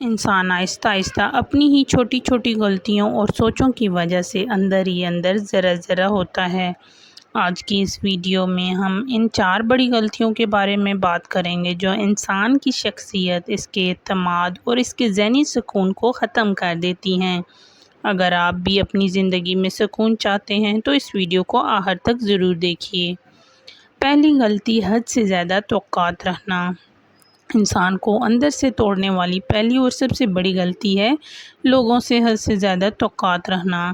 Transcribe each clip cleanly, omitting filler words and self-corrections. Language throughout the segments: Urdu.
انسان آہستہ آہستہ اپنی ہی چھوٹی چھوٹی غلطیوں اور سوچوں کی وجہ سے اندر ہی اندر ذرا ذرا ہوتا ہے۔ آج کی اس ویڈیو میں ہم ان 4 بڑی غلطیوں کے بارے میں بات کریں گے جو انسان کی شخصیت، اس کے اعتماد اور اس کے ذہنی سکون کو ختم کر دیتی ہیں۔ اگر آپ بھی اپنی زندگی میں سکون چاہتے ہیں تو اس ویڈیو کو آخر تک ضرور دیکھیے۔ پہلی غلطی، حد سے زیادہ توقعات رکھنا۔ انسان کو اندر سے توڑنے والی پہلی اور سب سے بڑی غلطی ہے لوگوں سے حد سے زیادہ توقعات رکھنا۔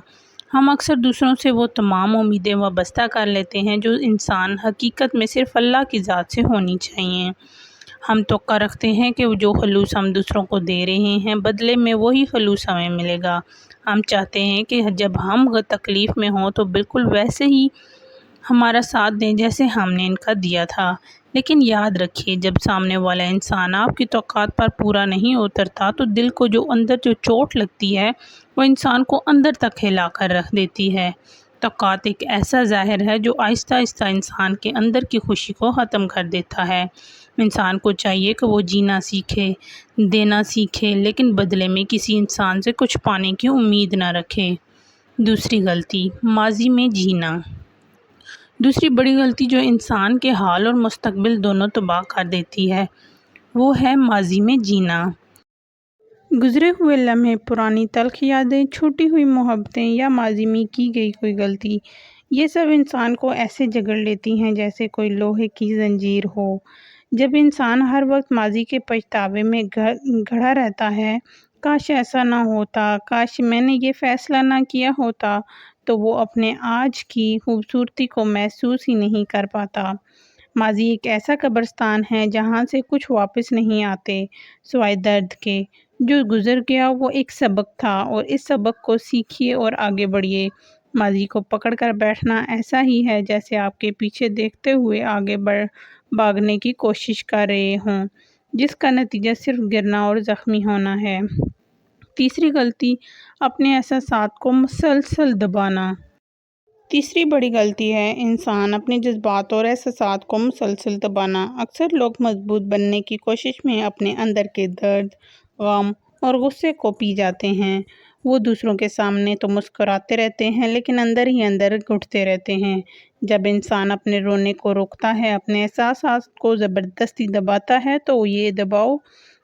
ہم اکثر دوسروں سے وہ تمام امیدیں وابستہ کر لیتے ہیں جو انسان حقیقت میں صرف اللہ کی ذات سے ہونی چاہیے۔ ہم توقع رکھتے ہیں کہ جو خلوص ہم دوسروں کو دے رہے ہیں بدلے میں وہی خلوص ہمیں ملے گا۔ ہم چاہتے ہیں کہ جب ہم تکلیف میں ہوں تو بالکل ویسے ہی ہمارا ساتھ دیں جیسے ہم نے ان کا دیا تھا، لیکن یاد رکھیے جب سامنے والا انسان آپ کی توقعات پر پورا نہیں اترتا تو دل کو جو اندر جو چوٹ لگتی ہے وہ انسان کو اندر تک ہلا کر رکھ دیتی ہے۔ توقعات ایک ایسا زہر ہے جو آہستہ آہستہ انسان کے اندر کی خوشی کو ختم کر دیتا ہے۔ انسان کو چاہیے کہ وہ جینا سیکھے، دینا سیکھے، لیکن بدلے میں کسی انسان سے کچھ پانے کی امید نہ رکھے۔ دوسری غلطی، ماضی میں جینا۔ دوسری بڑی غلطی جو انسان کے حال اور مستقبل دونوں تباہ کر دیتی ہے وہ ہے ماضی میں جینا۔ گزرے ہوئے لمحے، پرانی تلخ یادیں، چھوٹی ہوئی محبتیں یا ماضی میں کی گئی کوئی غلطی، یہ سب انسان کو ایسے جکڑ لیتی ہیں جیسے کوئی لوہے کی زنجیر ہو۔ جب انسان ہر وقت ماضی کے پچھتاوے میں گھڑا رہتا ہے، کاش ایسا نہ ہوتا، کاش میں نے یہ فیصلہ نہ کیا ہوتا، تو وہ اپنے آج کی خوبصورتی کو محسوس ہی نہیں کر پاتا۔ ماضی ایک ایسا قبرستان ہے جہاں سے کچھ واپس نہیں آتے سوائے درد کے۔ جو گزر گیا وہ ایک سبق تھا اور اس سبق کو سیکھیے اور آگے بڑھیے۔ ماضی کو پکڑ کر بیٹھنا ایسا ہی ہے جیسے آپ کے پیچھے دیکھتے ہوئے آگے بھاگنے کی کوشش کر رہے ہوں، جس کا نتیجہ صرف گرنا اور زخمی ہونا ہے۔ تیسری غلطی، اپنے احساسات کو مسلسل دبانا۔ تیسری بڑی غلطی ہے انسان اپنے جذبات اور احساسات کو مسلسل دبانا۔ اکثر لوگ مضبوط بننے کی کوشش میں اپنے اندر کے درد، غم اور غصے کو پی جاتے ہیں۔ وہ دوسروں کے سامنے تو مسکراتے رہتے ہیں لیکن اندر ہی اندر گھٹتے رہتے ہیں۔ جب انسان اپنے رونے کو روکتا ہے، اپنے احساسات کو زبردستی دباتا ہے تو یہ دباؤ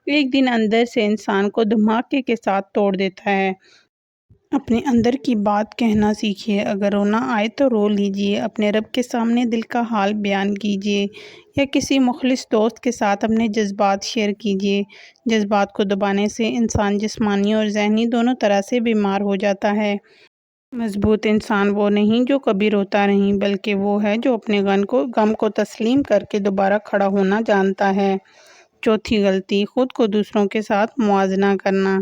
ایک دن اندر سے انسان کو دھماکے کے ساتھ توڑ دیتا ہے۔ اپنے اندر کی بات کہنا سیکھیے۔ اگر رونا آئے تو رو لیجیے، اپنے رب کے سامنے دل کا حال بیان کیجیے یا کسی مخلص دوست کے ساتھ اپنے جذبات شیئر کیجیے۔ جذبات کو دبانے سے انسان جسمانی اور ذہنی دونوں طرح سے بیمار ہو جاتا ہے۔ مضبوط انسان وہ نہیں جو کبھی روتا نہیں، بلکہ وہ ہے جو اپنے غم کو تسلیم کر کے دوبارہ کھڑا ہونا جانتا ہے۔ چوتھی غلطی، خود کو دوسروں کے ساتھ موازنہ کرنا۔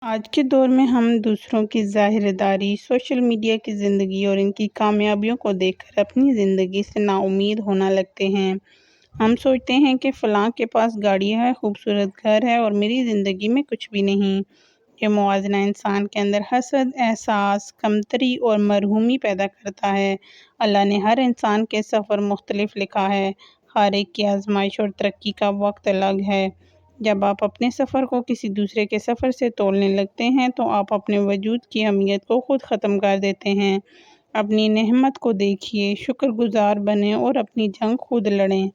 آج کے دور میں ہم دوسروں کی ظاہر داری، سوشل میڈیا کی زندگی اور ان کی کامیابیوں کو دیکھ کر اپنی زندگی سے نا امید ہونے لگتے ہیں۔ ہم سوچتے ہیں کہ فلاں کے پاس گاڑی ہے، خوبصورت گھر ہے اور میری زندگی میں کچھ بھی نہیں۔ یہ موازنہ انسان کے اندر حسد، احساس کمتری اور محرومی پیدا کرتا ہے۔ اللہ نے ہر انسان کے سفر مختلف لکھا ہے، ہر ایک کی آزمائش اور ترقی کا وقت الگ ہے۔ جب آپ اپنے سفر کو کسی دوسرے کے سفر سے تولنے لگتے ہیں تو آپ اپنے وجود کی اہمیت کو خود ختم کر دیتے ہیں۔ اپنی نعمت کو دیکھیے، شکر گزار بنیں اور اپنی جنگ خود لڑیں۔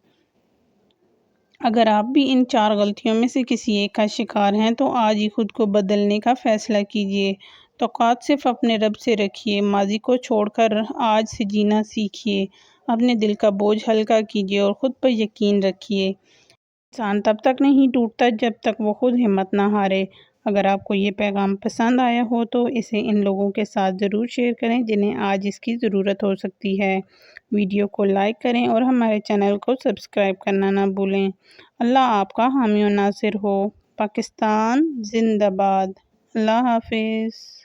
اگر آپ بھی ان 4 غلطیوں میں سے کسی ایک کا شکار ہیں تو آج ہی خود کو بدلنے کا فیصلہ کیجیے۔ توقعات صرف اپنے رب سے رکھیے، ماضی کو چھوڑ کر آج سے جینا سیکھیے، اپنے دل کا بوجھ ہلکا کیجیے اور خود پر یقین رکھیے۔ انسان تب تک نہیں ٹوٹتا جب تک وہ خود ہمت نہ ہارے۔ اگر آپ کو یہ پیغام پسند آیا ہو تو اسے ان لوگوں کے ساتھ ضرور شیئر کریں جنہیں آج اس کی ضرورت ہو سکتی ہے۔ ویڈیو کو لائک کریں اور ہمارے چینل کو سبسکرائب کرنا نہ بھولیں۔ اللہ آپ کا حامی و ناصر ہو۔ پاکستان زندہ باد۔ اللہ حافظ۔